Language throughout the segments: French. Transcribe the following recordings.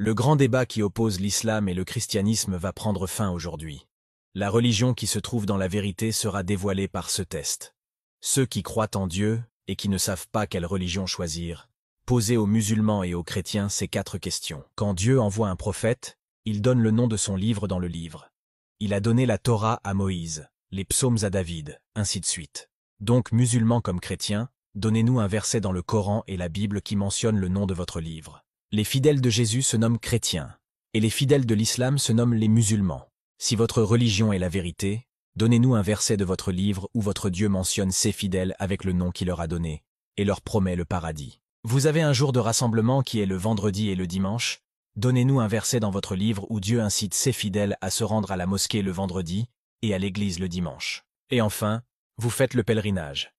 Le grand débat qui oppose l'islam et le christianisme va prendre fin aujourd'hui. La religion qui se trouve dans la vérité sera dévoilée par ce test. Ceux qui croient en Dieu et qui ne savent pas quelle religion choisir, posez aux musulmans et aux chrétiens ces 4 questions. Quand Dieu envoie un prophète, il donne le nom de son livre dans le livre. Il a donné la Torah à Moïse, les psaumes à David, ainsi de suite. Donc, musulmans comme chrétiens, donnez-nous un verset dans le Coran et la Bible qui mentionne le nom de votre livre. Les fidèles de Jésus se nomment chrétiens, et les fidèles de l'islam se nomment les musulmans. Si votre religion est la vérité, donnez-nous un verset de votre livre où votre Dieu mentionne ses fidèles avec le nom qu'il leur a donné, et leur promet le paradis. Vous avez un jour de rassemblement qui est le vendredi et le dimanche, donnez-nous un verset dans votre livre où Dieu incite ses fidèles à se rendre à la mosquée le vendredi et à l'église le dimanche. Et enfin, vous faites le pèlerinage.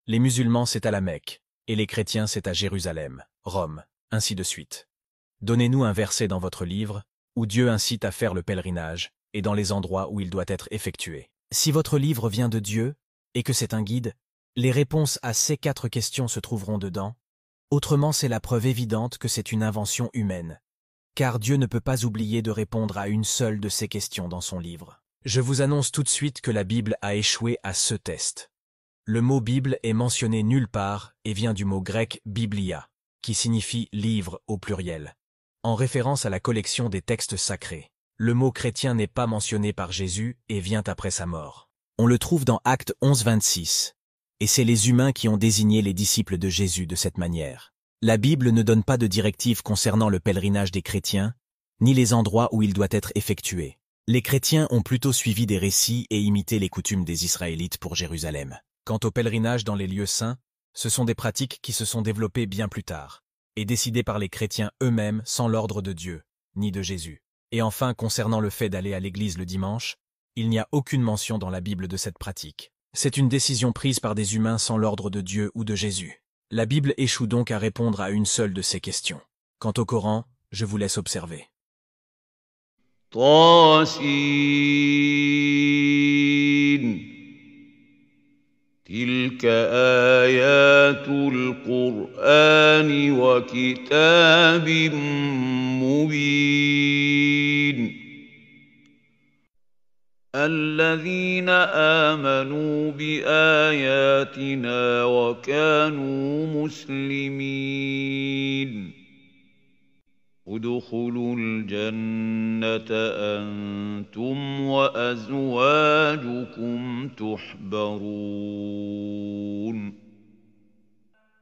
Les musulmans c'est à la Mecque, et les chrétiens c'est à Jérusalem, Rome, ainsi de suite. Donnez-nous un verset dans votre livre où Dieu incite à faire le pèlerinage et dans les endroits où il doit être effectué. Si votre livre vient de Dieu et que c'est un guide, les réponses à ces 4 questions se trouveront dedans. Autrement, c'est la preuve évidente que c'est une invention humaine, car Dieu ne peut pas oublier de répondre à une seule de ces questions dans son livre. Je vous annonce tout de suite que la Bible a échoué à ce test. Le mot Bible est mentionné nulle part et vient du mot grec biblia, qui signifie livre au pluriel, en référence à la collection des textes sacrés. Le mot chrétien n'est pas mentionné par Jésus et vient après sa mort. On le trouve dans Actes 11, 26, et c'est les humains qui ont désigné les disciples de Jésus de cette manière. La Bible ne donne pas de directives concernant le pèlerinage des chrétiens, ni les endroits où il doit être effectué. Les chrétiens ont plutôt suivi des récits et imité les coutumes des Israélites pour Jérusalem. Quant au pèlerinage dans les lieux saints, ce sont des pratiques qui se sont développées bien plus tard, et décidées par les chrétiens eux-mêmes sans l'ordre de Dieu, ni de Jésus. Et enfin, concernant le fait d'aller à l'église le dimanche, il n'y a aucune mention dans la Bible de cette pratique. C'est une décision prise par des humains sans l'ordre de Dieu ou de Jésus. La Bible échoue donc à répondre à une seule de ces questions. Quant au Coran, je vous laisse observer. طاسين تلك آيات القرآن وكتاب مبين الذين آمنوا بآياتنا وكانوا مسلمين ادخلوا الجنة أنتم وأزواجكم تحبرون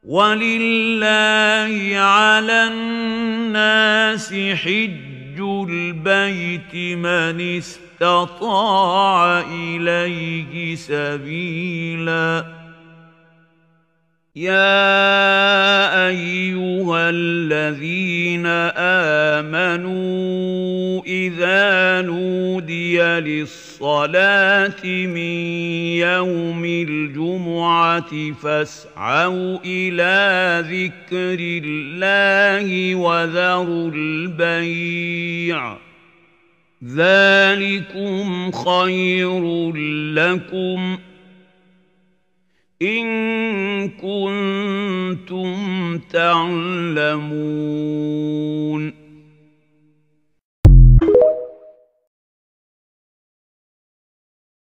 ولله على الناس حج البيت من استطاع إليه سبيلا يا أيها الذين آمنوا إذا نودي للصلاة من يوم الجمعة فاسعوا إلى ذكر الله وذروا البيع ذلكم خير لكم إن كنتم تعلمون